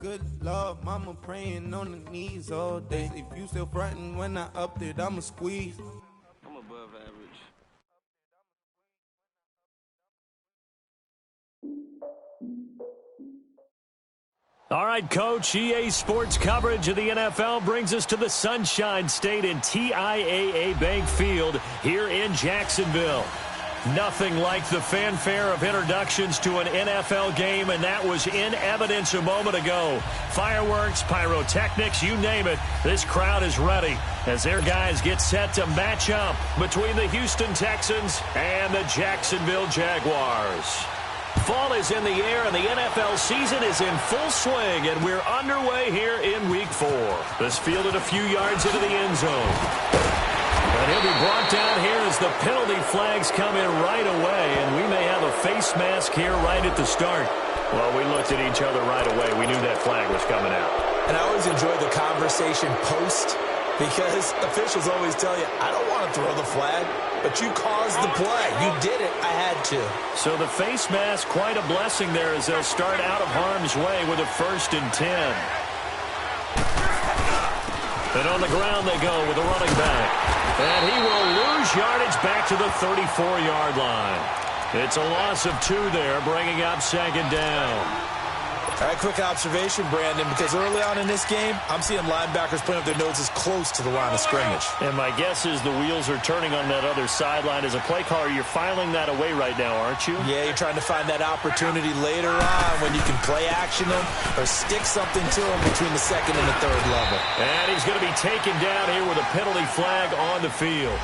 Good Lord, mama praying on the knees all day. If you still frontin' when I up it, I'ma squeeze. I'm above average. All right, Coach, EA Sports coverage of the NFL brings us to the Sunshine State in TIAA Bank Field here in Jacksonville. Nothing like the fanfare of introductions to an NFL game, and that was in evidence a moment ago. Fireworks, pyrotechnics, you name it, this crowd is ready as their guys get set to match up between the Houston Texans and the Jacksonville Jaguars. Fall is in the air, and the NFL season is in full swing, and we're underway here in Week 4. This fielded a few yards into the end zone. And he'll be brought down here as the penalty flags come in right away, and we may have a face mask here right at the start. Well, we looked at each other right away. We knew that flag was coming out. And I always enjoy the conversation post, because officials always tell you, I don't want to throw the flag, but you caused the play. You did it. I had to. So the face mask, quite a blessing there as they'll start out of harm's way with a 1st and 10. And on the ground they go with a running back. And he will lose yardage back to the 34-yard line. It's a loss of 2 there, bringing up 2nd down. All right, quick observation, Brandon, because early on in this game, I'm seeing linebackers putting up their noses close to the line of scrimmage. And my guess is the wheels are turning on that other sideline. As a play caller, you're filing that away right now, aren't you? Yeah, you're trying to find that opportunity later on when you can play action them or stick something to them between the 2nd and the 3rd level. And he's going to be taken down here with a penalty flag on the field.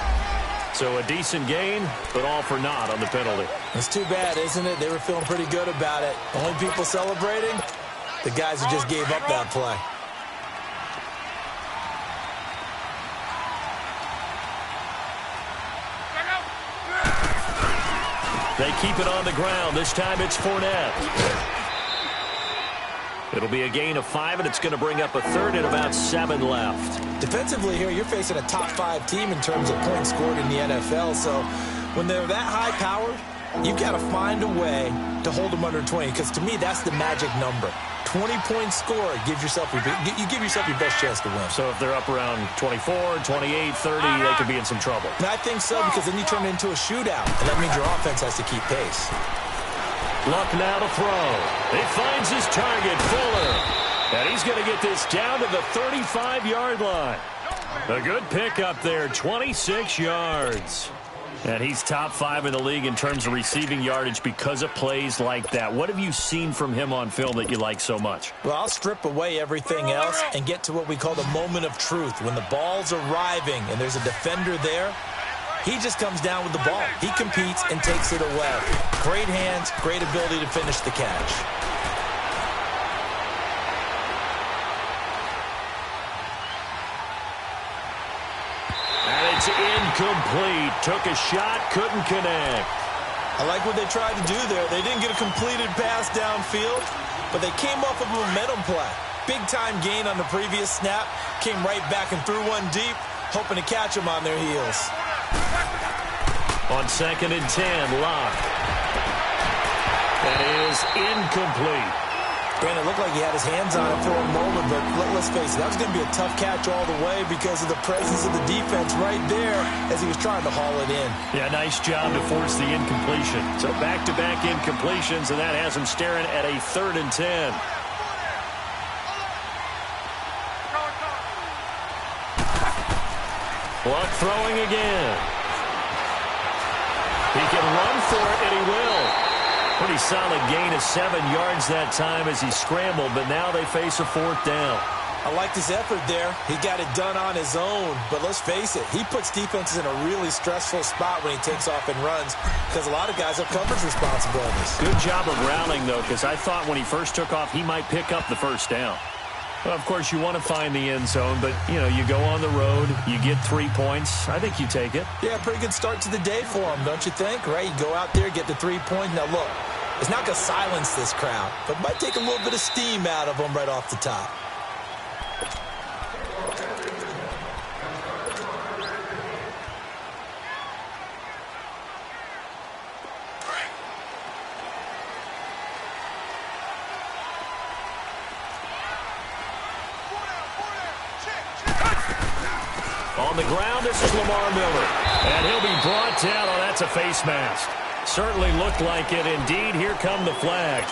So a decent gain, but all for naught on the penalty. It's too bad, isn't it? They were feeling pretty good about it. Only people celebrating, the guys who just gave up that play. They keep it on the ground. This time it's Fournette. It'll be a gain of 5, and it's going to bring up a 3rd and about 7 left. Defensively here, you're facing a top 5 team in terms of points scored in the NFL. So when they're that high-powered, you've got to find a way to hold them under 20, because to me, that's the magic number. 20-point score, you give yourself your best chance to win. So if they're up around 24, 28, 30, they could be in some trouble. And I think so, because then you turn it into a shootout, and that means your offense has to keep pace. Luck now to throw. He finds his target, Fuller. And he's going to get this down to the 35-yard line. A good pickup there, 26 yards. And he's top 5 in the league in terms of receiving yardage because of plays like that. What have you seen from him on film that you like so much? Well, I'll strip away everything else and get to what we call the moment of truth. When the ball's arriving and there's a defender there, he just comes down with the ball. He competes and takes it away. Great hands, great ability to finish the catch. And it's incomplete. Took a shot, couldn't connect. I like what they tried to do there. They didn't get a completed pass downfield, but they came off of a momentum play. Big-time gain on the previous snap. Came right back and threw one deep, hoping to catch them on their heels. On 2nd and 10, Locke. That is incomplete. Brandon, it looked like he had his hands on it for a moment, but let's face it, that was going to be a tough catch all the way because of the presence of the defense right there as he was trying to haul it in. Yeah, nice job to force the incompletion. So back-to-back incompletions, and that has him staring at a 3rd and 10. Luck throwing again. He can run for it, and he will. Pretty solid gain of 7 yards that time as he scrambled, but now they face a 4th down. I liked his effort there. He got it done on his own, but let's face it, he puts defenses in a really stressful spot when he takes off and runs because a lot of guys have coverage responsibilities. Good job of rallying, though, because I thought when he first took off, he might pick up the 1st down. Well, of course, you want to find the end zone, but, you know, you go on the road, you get 3 points. I think you take it. Yeah, pretty good start to the day for him, don't you think? Right? You go out there, get the 3 points. Now, look, it's not going to silence this crowd, but it might take a little bit of steam out of them right off the top. On the ground, this is Lamar Miller. And he'll be brought down. Oh, that's a face mask. Certainly looked like it. Indeed, here come the flags.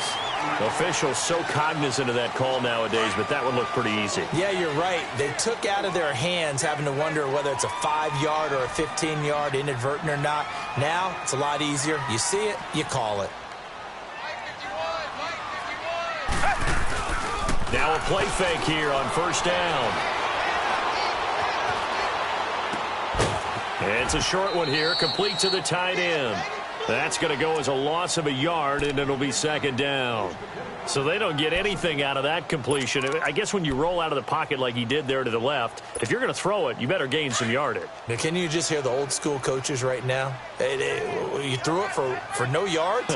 Officials so cognizant of that call nowadays, but that would look pretty easy. Yeah, you're right. They took out of their hands having to wonder whether it's a 5-yard or a 15-yard inadvertent or not. Now, it's a lot easier. You see it, you call it. Now a play fake here on first down. And it's a short one here, complete to the tight end. That's going to go as a loss of a yard, and it'll be second down. So they don't get anything out of that completion. I guess when you roll out of the pocket like he did there to the left, if you're going to throw it, you better gain some yardage. Now, can you just hear the old school coaches right now? You threw it for no yards?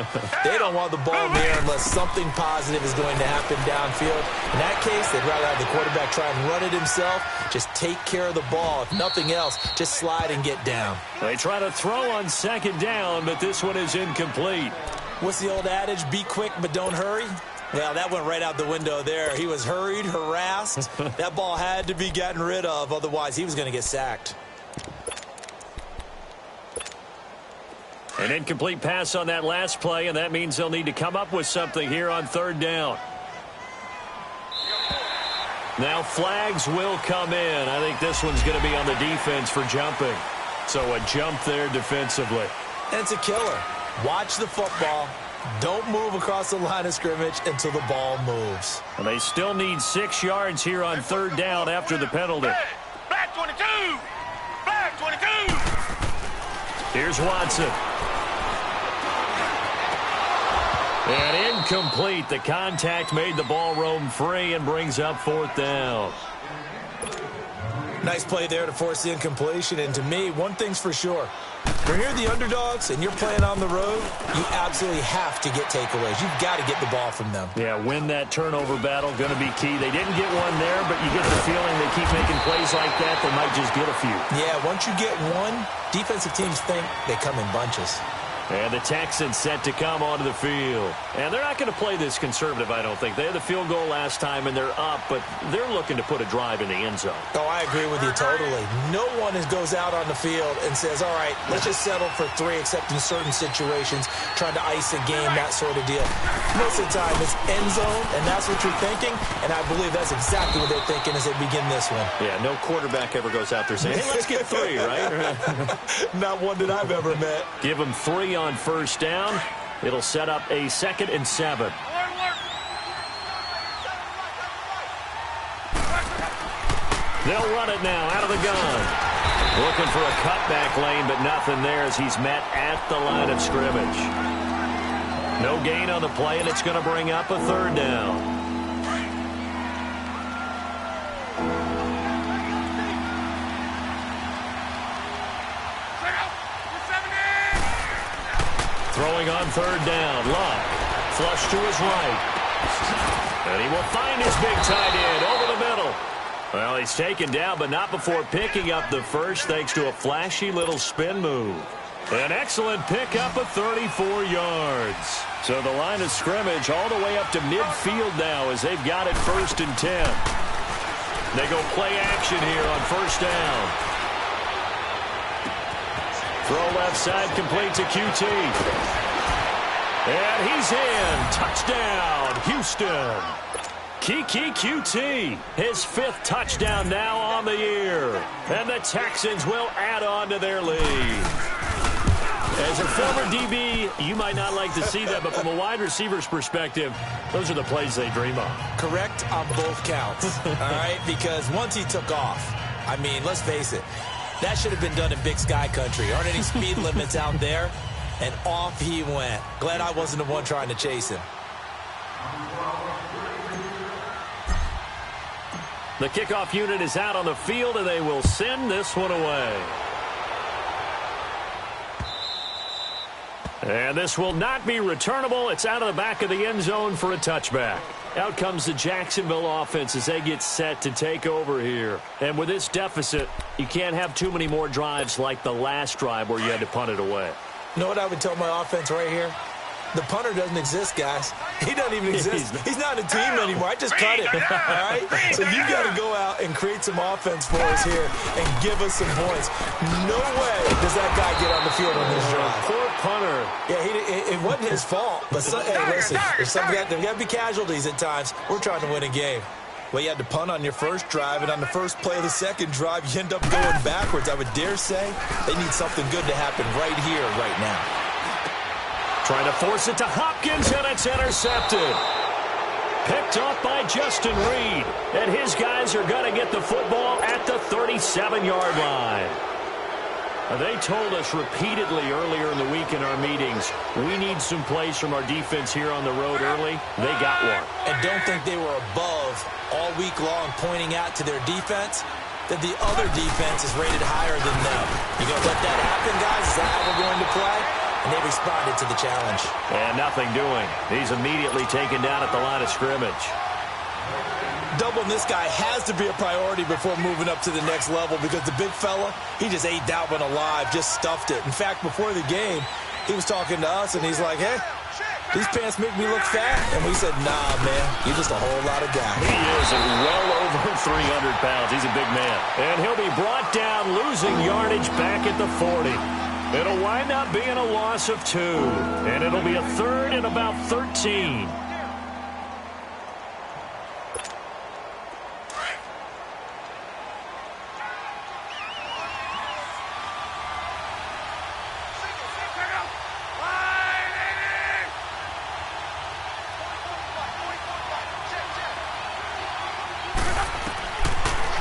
They don't want the ball there unless something positive is going to happen downfield. In that case, they'd rather have the quarterback try and run it himself. Just take care of the ball. If nothing else, just slide and get down. They try to throw on second down, but this one is incomplete. What's the old adage? Be quick, but don't hurry. Well, that went right out the window there. He was hurried, harassed. That ball had to be gotten rid of. Otherwise, he was going to get sacked. An incomplete pass on that last play, and that means they'll need to come up with something here on third down. Now flags will come in. I think this one's going to be on the defense for jumping. So a jump there defensively. And it's a killer. Watch the football. Don't move across the line of scrimmage until the ball moves. And they still need 6 yards here on third down after the penalty. Flag 22! Flag 22! Here's Watson. And incomplete. The contact made the ball roam free and brings up fourth down. Nice play there to force the incompletion. And to me, one thing's for sure. When you're the underdogs and you're playing on the road, you absolutely have to get takeaways. You've got to get the ball from them. Yeah, win that turnover battle, going to be key. They didn't get one there, but you get the feeling they keep making plays like that, they might just get a few. Yeah, once you get one, defensive teams think they come in bunches. And the Texans set to come onto the field. And they're not going to play this conservative, I don't think. They had the field goal last time, and they're up, but they're looking to put a drive in the end zone. Oh, I agree with you totally. No one goes out on the field and says, all right, let's just settle for 3, except in certain situations, trying to ice a game, that sort of deal. Most of the time, it's end zone, and that's what you're thinking, and I believe that's exactly what they're thinking as they begin this one. Yeah, no quarterback ever goes out there saying, hey, let's get 3, right? Not one that I've ever met. Give them 3 on first down. It'll set up a 2nd and 7. They'll run it now out of the gun. Looking for a cutback lane, but nothing there as he's met at the line of scrimmage. No gain on the play, and it's going to bring up a 3rd down. Throwing on 3rd down. Luck. Flush to his right. And he will find his big tight end over the middle. Well, he's taken down, but not before picking up the first thanks to a flashy little spin move. An excellent pickup of 34 yards. So the line of scrimmage all the way up to midfield now as they've got it 1st and 10. They go play action here on first down. Throw left side complete to QT. And he's in. Touchdown, Houston. Kiki QT, his 5th touchdown now on the year. And the Texans will add on to their lead. As a former DB, you might not like to see that, but from a wide receiver's perspective, those are the plays they dream of. Correct on both counts, all right? Because once he took off, I mean, let's face it, that should have been done in Big Sky Country. Aren't any speed limits out there? And off he went. Glad I wasn't the one trying to chase him. The kickoff unit is out on the field, and they will send this one away. And this will not be returnable. It's out of the back of the end zone for a touchback. Out comes the Jacksonville offense as they get set to take over here. And with this deficit, you can't have too many more drives like the last drive where you had to punt it away. You know what I would tell my offense right here? The punter doesn't exist, guys. He doesn't even exist. He's not a team anymore. I just cut it, all right? So you got to go out and create some offense for us here and give us some points. No way does that guy get on the field on this drive. Poor punter. Yeah, it wasn't his fault. But, hey, listen, there's got to be casualties at times. We're trying to win a game. Well, you had to punt on your first drive, and on the first play of the second drive, you end up going backwards. I would dare say they need something good to happen right here, right now. Trying to force it to Hopkins, and it's intercepted. Picked off by Justin Reed. And his guys are going to get the football at the 37-yard line. They told us repeatedly earlier in the week in our meetings, we need some plays from our defense here on the road early. They got one. And don't think they were above all week long pointing out to their defense that the other defense is rated higher than them. You going to let that happen, guys? Is that how we're going to play? And they responded to the challenge. And nothing doing. He's immediately taken down at the line of scrimmage. Doubling this guy has to be a priority before moving up to the next level because the big fella, he just ate that one alive, just stuffed it. In fact, before the game, he was talking to us, and he's like, hey, these pants make me look fat. And we said, nah, man, you're just a whole lot of guy. He is well over 300 pounds. He's a big man. And he'll be brought down, losing yardage back at the 40. It'll wind up being a loss of 2. And it'll be a third and about 13.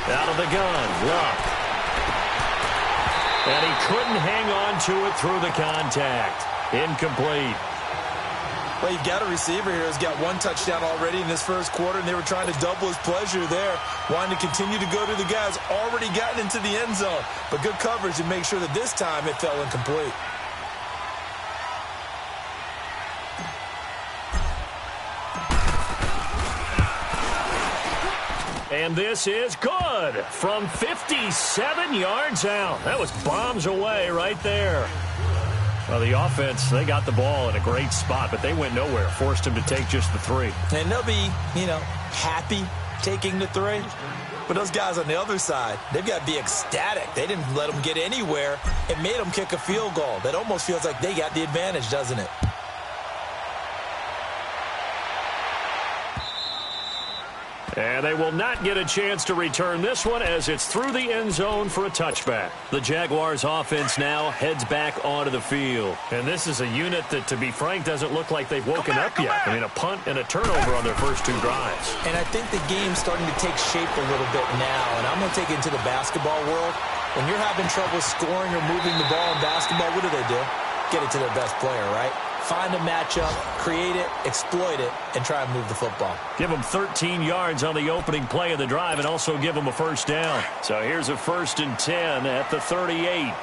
Out of the gun, Luck. And he couldn't hang on to it through the contact. Incomplete. Well, you got a receiver here who's got one touchdown already in this first quarter, and they were trying to double his pleasure there, wanting to continue to go to the guys already gotten into the end zone. But good coverage to make sure that this time it fell incomplete. And this is good from 57 yards out. That was bombs away right there. Well, the offense, they got the ball in a great spot, but they went nowhere. Forced him to take just the 3. And they'll be, happy taking the 3. But those guys on the other side, they've got to be ecstatic. They didn't let them get anywhere. It made them kick a field goal. That almost feels like they got the advantage, doesn't it? And they will not get a chance to return this one as it's through the end zone for a touchback. The Jaguars offense now heads back onto the field. And this is a unit that, to be frank, doesn't look like they've woken up yet. I mean, a punt and a turnover on their first 2 drives. And I think the game's starting to take shape a little bit now. And I'm going to take it into the basketball world. When you're having trouble scoring or moving the ball in basketball, what do? Get it to their best player, right? Find a matchup, create it, exploit it, and try and move the football. Give them 13 yards on the opening play of the drive and also give them a first down. So here's a 1st and 10 at the 38.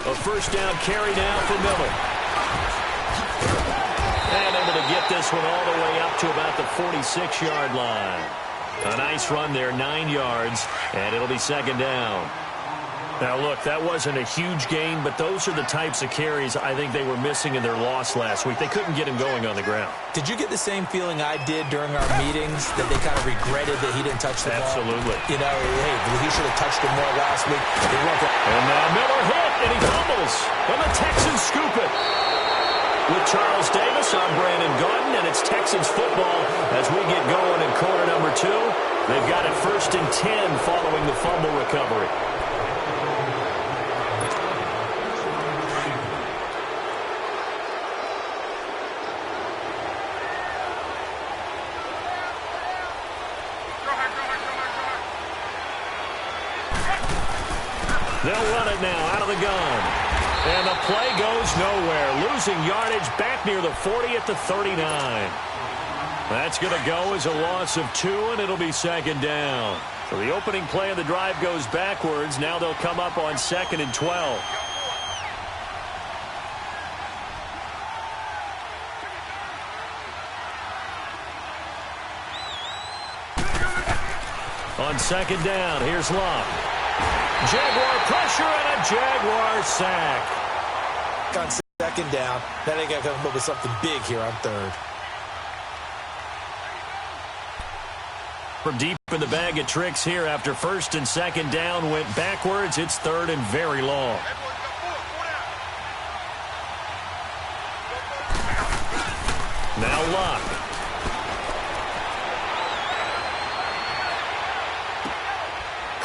A first down carry now for Miller. And able to get this one all the way up to about the 46-yard line. A nice run there, 9 yards, and it'll be 2nd down. Now, look, that wasn't a huge gain, but those are the types of carries I think they were missing in their loss last week. They couldn't get him going on the ground. Did you get the same feeling I did during our meetings, that they kind of regretted that he didn't touch the ball? Absolutely. Hey, he should have touched it more last week. And now Miller hit, and he fumbles. And the Texans scoop it. With Charles Davis, I'm Brandon Gaudin, and it's Texans football as we get going in quarter number 2. They've got it 1st and 10 following the fumble recovery. They'll run it now out of the gun. And the play goes nowhere. Losing yardage back near the 40 at the 39. That's going to go as a loss of 2, and it'll be 2nd down. So the opening play of the drive goes backwards. Now they'll come up on 2nd and 12. On second down, here's Luck. Jaguar pressure and a Jaguar sack. On second down, now they got to come up with something big here on third. From deep in the bag of tricks here after first and second down went backwards. It's third and very long. Now Luck.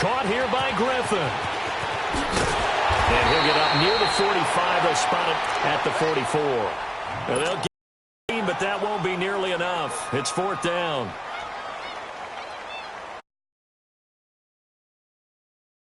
Caught here by Griffin. And he'll get up near the 45. They'll spot it at the 44. Now they'll get, but that won't be nearly enough. It's fourth down.